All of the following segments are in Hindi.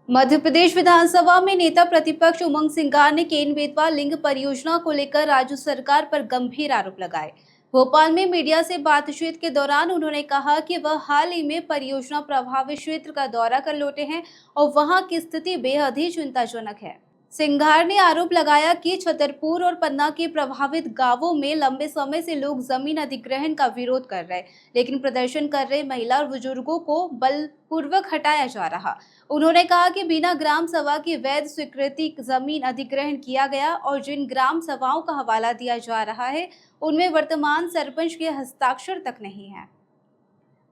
मध्य प्रदेश विधानसभा में नेता प्रतिपक्ष उमंग सिंगार ने केन बेतवा लिंक परियोजना को लेकर राज्य सरकार पर गंभीर आरोप लगाए। भोपाल में मीडिया से बातचीत के दौरान उन्होंने कहा कि वह हाल ही में परियोजना प्रभावित क्षेत्र का दौरा कर लौटे हैं और वहां की स्थिति बेहद ही चिंताजनक है। सिंघार ने आरोप लगाया कि छतरपुर और पन्ना के प्रभावित गांवों में लंबे समय से लोग जमीन अधिग्रहण का विरोध कर रहे, लेकिन प्रदर्शन कर रहे महिला और बुजुर्गों को बलपूर्वक हटाया जा रहा। उन्होंने कहा कि बिना ग्राम सभा की वैध स्वीकृति जमीन अधिग्रहण किया गया और जिन ग्राम सभाओं का हवाला दिया जा रहा है उनमें वर्तमान सरपंच के हस्ताक्षर तक नहीं है।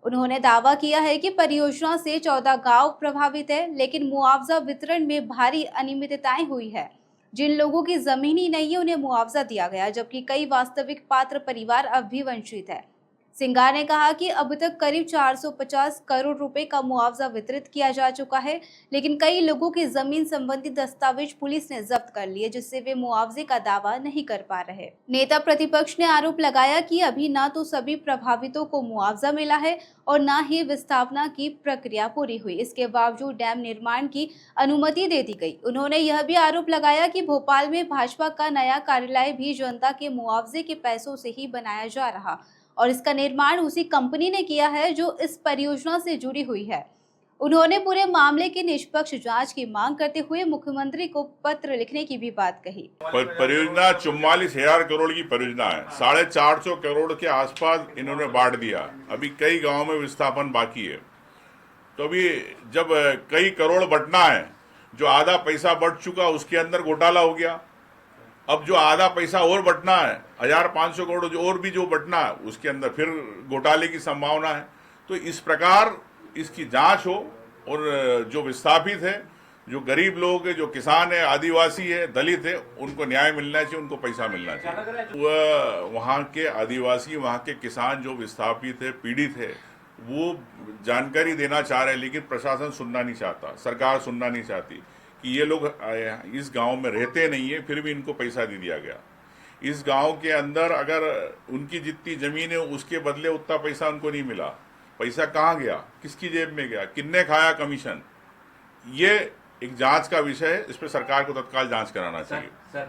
उन्होंने दावा किया है कि परियोजना से 14 गांव प्रभावित है, लेकिन मुआवजा वितरण में भारी अनियमितताएं हुई है। जिन लोगों की जमीन ही नहीं है उन्हें मुआवजा दिया गया, जबकि कई वास्तविक पात्र परिवार अब भी वंचित है। सिंगार ने कहा कि अब तक करीब 450 करोड़ रुपए का मुआवजा वितरित किया जा चुका है, लेकिन कई लोगों की जमीन संबंधी दस्तावेज पुलिस ने जब्त कर लिए, जिससे वे मुआवजे का दावा नहीं कर पा रहे। नेता प्रतिपक्ष ने आरोप लगाया कि अभी न तो सभी प्रभावितों को मुआवजा मिला है और न ही विस्थापना की प्रक्रिया पूरी हुई। इसके बावजूद डैम निर्माण की अनुमति दे दी गई। उन्होंने यह भी आरोप लगाया कि भोपाल में भाजपा का नया कार्यालय भी जनता के मुआवजे के पैसों से ही बनाया जा रहा और इसका निर्माण उसी कंपनी ने किया है जो इस परियोजना से जुड़ी हुई है। उन्होंने पूरे मामले की निष्पक्ष जांच की मांग करते हुए मुख्यमंत्री को पत्र लिखने की भी बात कही। परियोजना 44,000 करोड़ की परियोजना है। 450 करोड़ के आसपास इन्होंने बांट दिया। अभी कई गांव में विस्थापन बाकी है। तो अभी जब कई करोड़ बंटना है, जो आधा पैसा बंट चुका उसके अंदर घोटाला हो गया। अब जो आधा पैसा और बंटना है, 1,500 करोड़ जो और भी जो बंटना है, उसके अंदर फिर घोटाले की संभावना है। तो इस प्रकार इसकी जांच हो और जो विस्थापित है, जो गरीब लोग है, जो किसान है, आदिवासी है, दलित है, उनको न्याय मिलना चाहिए, उनको पैसा मिलना चाहिए। वह वहाँ के आदिवासी, वहाँ के किसान जो विस्थापित है, पीड़ित है, वो जानकारी देना चाह रहे हैं, लेकिन प्रशासन सुनना नहीं चाहता, सरकार सुनना नहीं चाहती कि ये लोग इस गांव में रहते नहीं है, फिर भी इनको पैसा दे दिया गया। इस गांव के अंदर अगर उनकी जितनी जमीन है उसके बदले उतना पैसा उनको नहीं मिला। पैसा कहाँ गया, किसकी जेब में गया, किसने खाया कमीशन, ये एक जांच का विषय है। इस पर सरकार को तत्काल जांच कराना चाहिए।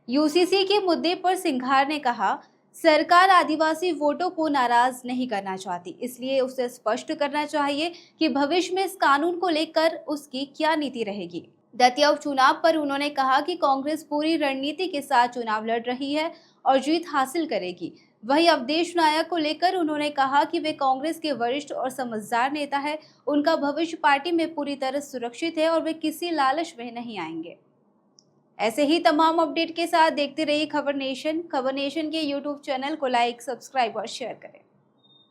यूसीसी के मुद्दे पर सिंघार ने कहा, सरकार आदिवासी वोटों को नाराज नहीं करना चाहती, इसलिए उसे स्पष्ट करना चाहिए कि भविष्य में इस कानून को लेकर उसकी क्या नीति रहेगी। दतिया उपचुनाव पर उन्होंने कहा कि कांग्रेस पूरी रणनीति के साथ चुनाव लड़ रही है और जीत हासिल करेगी। वहीं अवधेश नायक को लेकर उन्होंने कहा कि वे कांग्रेस के वरिष्ठ और समझदार नेता है, उनका भविष्य पार्टी में पूरी तरह सुरक्षित है और वे किसी लालच में नहीं आएंगे। ऐसे ही तमाम अपडेट के साथ देखते रहिए खबर नेशन। खबर नेशन के यूट्यूब चैनल को लाइक, सब्सक्राइब और शेयर करें।